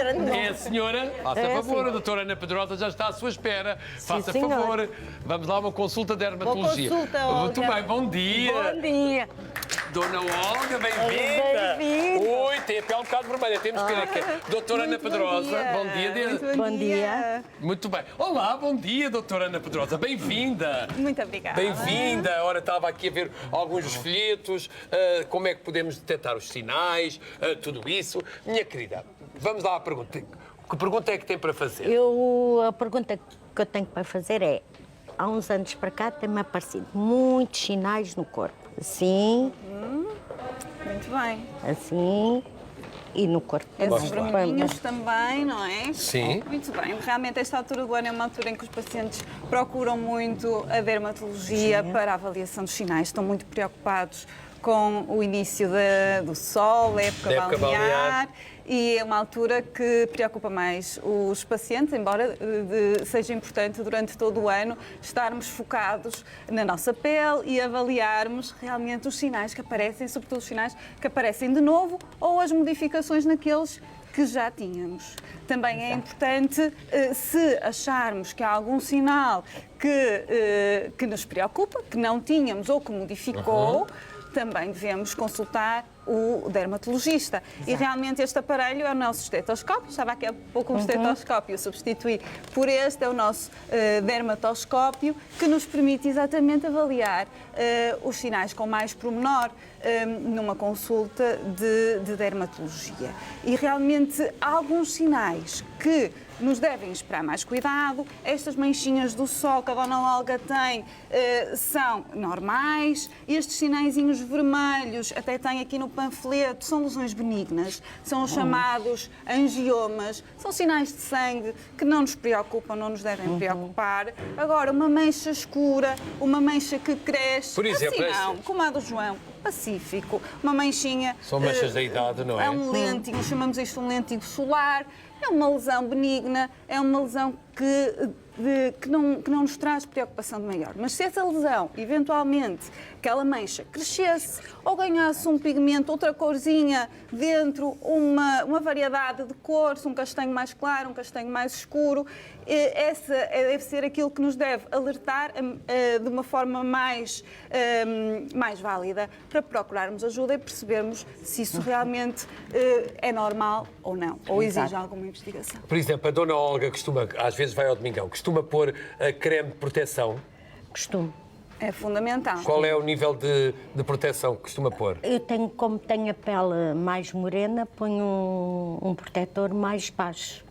É a senhora? Faça favor, a doutora Ana Pedrosa já está à sua espera. Faça favor. Vamos lá, uma consulta de dermatologia. Muito bem, bom dia. Bom dia. Dona Olga, bem-vinda. Bem-vinda. Oi, tem a pele um bocado vermelha, temos que ir aqui. Doutora Ana Pedrosa, bom dia. Bom dia. Muito bem. Olá, bom dia, doutora Ana Pedrosa, bem-vinda. Muito obrigada. Bem-vinda. Ora, estava aqui a ver alguns dos folhetos, como é que podemos detectar os sinais, tudo isso. Minha querida, vamos lá à pergunta. Que pergunta é que tem para fazer? A pergunta que eu tenho para fazer é: há uns anos para cá tem-me aparecido muitos sinais no corpo. Assim, Muito bem. assim e no corpo. Esses vermelhinhos também, não é? Sim. Muito bem. Realmente, esta altura do ano é uma altura em que os pacientes procuram muito a dermatologia para a avaliação dos sinais. Estão muito preocupados com o início do sol, a época balnear. E é uma altura que preocupa mais os pacientes, embora seja importante durante todo o ano estarmos focados na nossa pele e avaliarmos realmente os sinais que aparecem, sobretudo os sinais que aparecem de novo ou as modificações naqueles que já tínhamos. Também é importante, se acharmos que há algum sinal que nos preocupa, que não tínhamos ou que modificou, também devemos consultar o dermatologista. Exato. E realmente este aparelho é o nosso estetoscópio. Estava aqui há pouco um estetoscópio, substituí por este, é o nosso dermatoscópio, que nos permite exatamente avaliar os sinais com mais pormenor numa consulta de dermatologia. E realmente há alguns sinais que nos devem esperar mais cuidado. Estas manchinhas do sol que a dona Olga tem são normais. Estes sinaizinhos vermelhos, até tem aqui no panfleto, são lesões benignas. São os chamados angiomas. São sinais de sangue que não nos preocupam, não nos devem preocupar. Agora, uma mancha escura, uma mancha que cresce, por exemplo, assim não, como a do João, pacífico. Uma manchinha... São manchas da idade, não é? É um lêntigo, chamamos isto um lêntigo solar. É uma lesão benigna, é uma lesão que não nos traz preocupação de maior. Mas se essa lesão, eventualmente, aquela mancha crescesse ou ganhasse um pigmento, outra corzinha dentro, uma variedade de cores, um castanho mais claro, um castanho mais escuro, essa deve ser aquilo que nos deve alertar de uma forma mais válida para procurarmos ajuda e percebermos se isso realmente é normal ou não, ou exige alguma investigação. Por exemplo, a dona Olga costuma, às vezes vai ao Domingão, costuma pôr creme de proteção? Costumo. É fundamental. Qual é o nível de proteção que costuma pôr? Eu tenho, como tenho a pele mais morena, ponho um protetor mais baixo.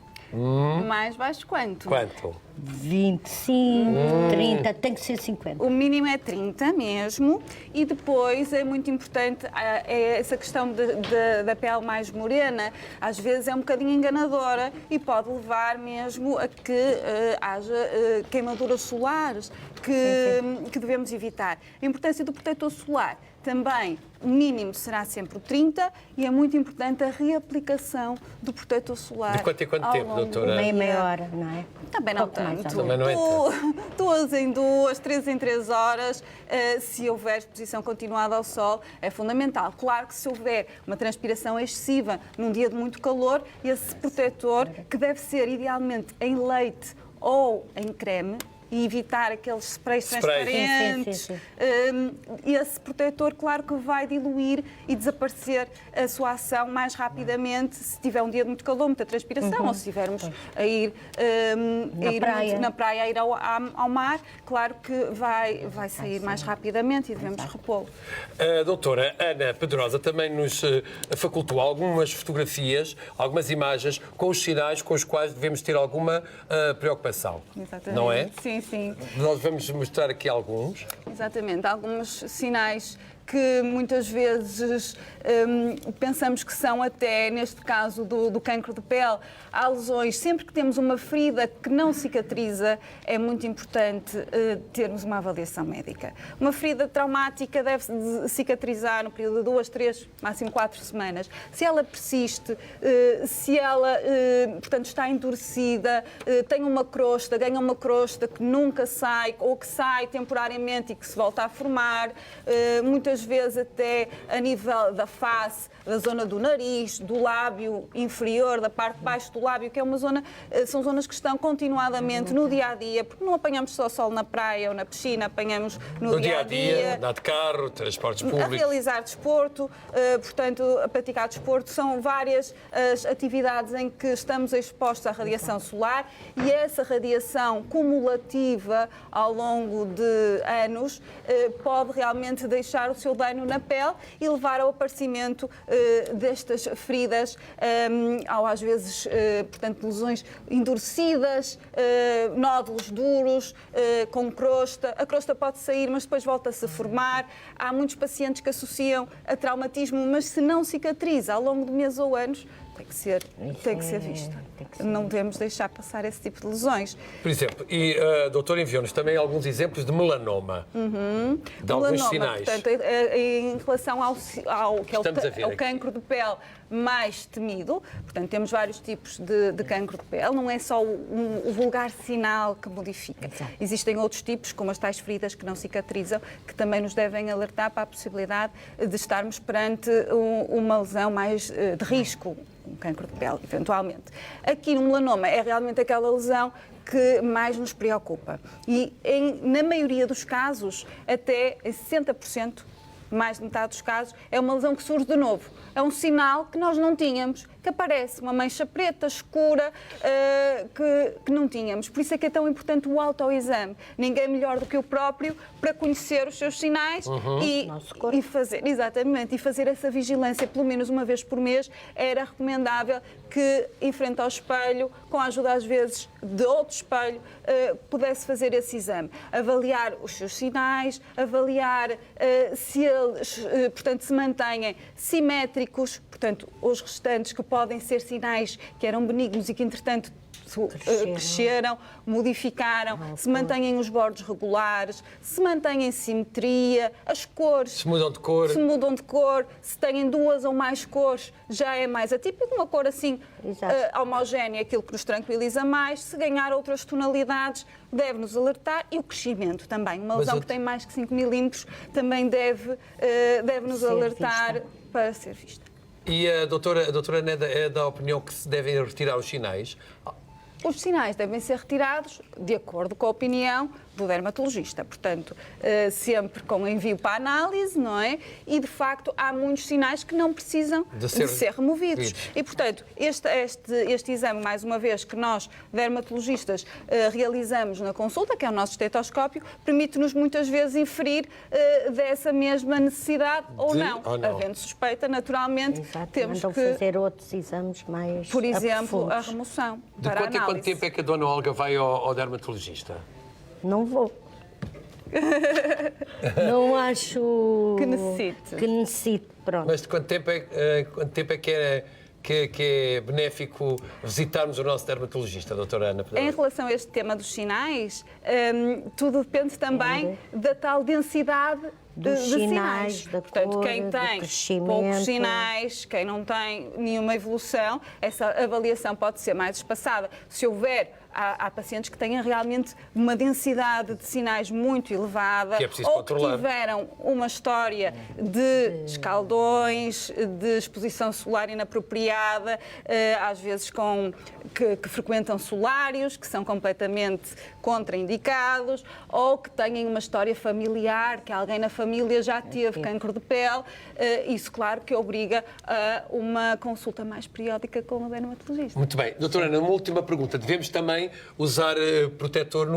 Mais baixo quanto? Quanto? 25, 30, tem que ser 50. O mínimo é 30 mesmo, e depois é muito importante essa questão da pele mais morena, às vezes é um bocadinho enganadora e pode levar mesmo a que haja queimaduras solares que devemos evitar. A importância do protetor solar também, o mínimo será sempre o 30 e é muito importante a reaplicação do protetor solar. De quanto em quanto tempo, doutora? Meia hora, não é? Também não Pouco mais, tanto. Também não é tanto. 2 em 2, 3 em 3 horas, se houver exposição continuada ao sol, é fundamental. Claro que se houver uma transpiração excessiva num dia de muito calor, esse protetor, que deve ser idealmente em leite ou em creme, e evitar aqueles sprays transparentes. Sim. Esse protetor, claro que vai diluir e desaparecer a sua ação mais rapidamente se tiver um dia de muito calor, muita transpiração, ou se estivermos a ir na praia, a ir ao mar, claro que vai sair mais rapidamente e devemos repô-lo. A doutora Ana Pedrosa também nos facultou algumas fotografias, algumas imagens com os sinais com os quais devemos ter alguma preocupação. Exatamente. Não é? Sim. Nós vamos mostrar aqui alguns. Exatamente, alguns sinais que muitas vezes pensamos que são até, neste caso do cancro de pele, há lesões. Sempre que temos uma ferida que não cicatriza, é muito importante termos uma avaliação médica. Uma ferida traumática deve cicatrizar no período de 2, 3, máximo 4 semanas. Se ela persiste, se ela, portanto, está endurecida, tem uma crosta, ganha uma crosta que nunca sai, ou que sai temporariamente e que se volta a formar, muitas muitas vezes até a nível da face, da zona do nariz, do lábio inferior, da parte de baixo do lábio, que é uma zona, são zonas que estão continuadamente no dia-a-dia, porque não apanhamos só sol na praia ou na piscina, apanhamos no dia-a-dia. Andar de carro, transportes A públicos. realizar desporto, portanto, a praticar desporto, são várias as atividades em que estamos expostos à radiação solar e essa radiação cumulativa ao longo de anos pode realmente deixar o seu dano na pele e levar ao aparecimento destas feridas, ao às vezes, portanto, lesões endurecidas, nódulos duros, com crosta. A crosta pode sair, mas depois volta-se a formar. Há muitos pacientes que associam a traumatismo, mas se não cicatriza ao longo de meses ou anos, tem que ser visto. Não devemos deixar passar esse tipo de lesões. Por exemplo, e a doutora enviou-nos também alguns exemplos de melanoma, de alguns Melanoma, sinais. portanto, em relação ao que é Estamos a ver o aqui. cancro de pele mais temido, portanto, temos vários tipos de cancro de pele, não é só o vulgar sinal que modifica. Exato. Existem outros tipos, como as tais feridas que não cicatrizam, que também nos devem alertar para a possibilidade de estarmos perante uma lesão mais de risco, um cancro de pele, eventualmente. Aqui no melanoma é realmente aquela lesão que mais nos preocupa. E na maioria dos casos, até em 60%, mais de metade dos casos, é uma lesão que surge de novo. É um sinal que nós não tínhamos, que aparece uma mancha preta, escura, que não tínhamos. Por isso é que é tão importante o autoexame. Ninguém melhor do que o próprio para conhecer os seus sinais e fazer, exatamente, e fazer essa vigilância pelo menos uma vez por mês. Era recomendável que, em frente ao espelho, com a ajuda às vezes de outro espelho, pudesse fazer esse exame. Avaliar os seus sinais, avaliar se eles, portanto, se mantêm simétricos, portanto, os restantes que podem ser sinais que eram benignos e que, entretanto, cresceram, modificaram, se mantêm os bordos regulares, se mantêm simetria, as cores. Se mudam de cor. Se mudam de cor, se têm duas ou mais cores, já é mais atípico. Uma cor assim homogénea, aquilo que nos tranquiliza mais. Se ganhar outras tonalidades, deve-nos alertar. E o crescimento também. Uma lesão que tem mais que 5 milímetros também deve-nos alertar para ser vista. E a doutora Neda é da opinião que se devem retirar os sinais? Os sinais devem ser retirados de acordo com a opinião do dermatologista, portanto, sempre com envio para análise, não é? E, de facto, há muitos sinais que não precisam de ser removidos. E, portanto, este exame, mais uma vez, que nós, dermatologistas, realizamos na consulta, que é o nosso estetoscópio, permite-nos muitas vezes inferir dessa mesma necessidade ou não. Havendo suspeita, naturalmente, temos que fazer outros exames mais por exemplo, aprofundos. a remoção De para a análise. quanto tempo é que a dona Olga vai ao dermatologista? Não vou. Não acho que necessite. Pronto. Mas de quanto tempo é que é benéfico visitarmos o nosso dermatologista, doutora Ana? Em relação a este tema dos sinais, tudo depende também da tal densidade de sinais. Da Portanto, cor, quem tem crescimento. poucos sinais, quem não tem nenhuma evolução, essa avaliação pode ser mais espaçada. Se houver, há pacientes que têm realmente uma densidade de sinais muito elevada, que é preciso ou controlar. que tiveram uma história de escaldões, de exposição solar inapropriada, às vezes que frequentam solários, que são completamente contraindicados, ou que têm uma história familiar, que alguém na família já teve cancro de pele. Isso, claro, que obriga a uma consulta mais periódica com o dermatologista. Muito bem. Doutora Ana, uma última pergunta. Devemos também usar protetor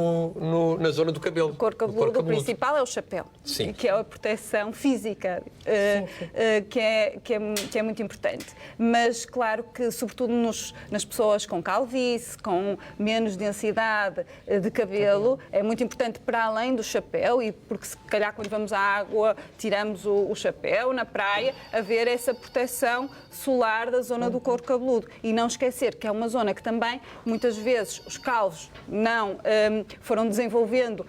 na zona do cabelo? O couro cabeludo, o principal é o chapéu, Sim. que é a proteção física, que é muito importante. Mas, claro que, sobretudo nas pessoas com calvície, com menos densidade de cabelo, é muito importante, para além do chapéu, e porque se calhar quando vamos à água tiramos o chapéu, na praia, haver essa proteção solar da zona do couro cabeludo. E não esquecer que é uma zona que também, muitas vezes, os calvos não foram desenvolvendo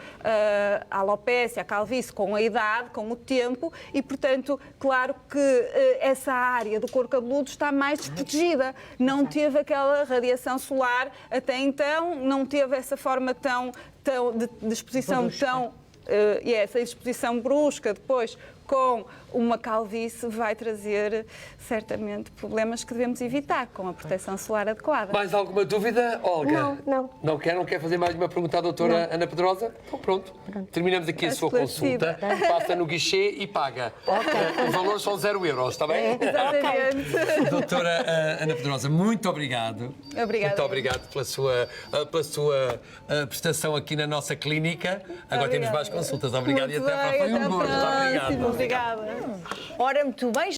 a alopécia, a calvície com a idade, com o tempo, e, portanto, claro que essa área do couro cabeludo está mais desprotegida. Não teve aquela radiação solar até então, não teve essa forma de exposição tão... e essa exposição brusca depois com uma calvície vai trazer certamente problemas que devemos evitar com a proteção solar adequada. Mais alguma dúvida, Olga? Não. Não quer fazer mais uma pergunta à doutora Ana Pedrosa? Então pronto. Terminamos aqui a sua Esclarecida. consulta, passa no guichê e paga. Os valores são 0 euros, está bem? Exatamente. Doutora Ana Pedrosa, muito obrigado. Obrigada. Muito obrigado pela sua prestação aqui na nossa clínica. Agora temos mais consultas. Obrigado e Muito até à bem, próxima. Foi um até à gosto. Obrigado. próxima. Obrigada. Ora, muito bem.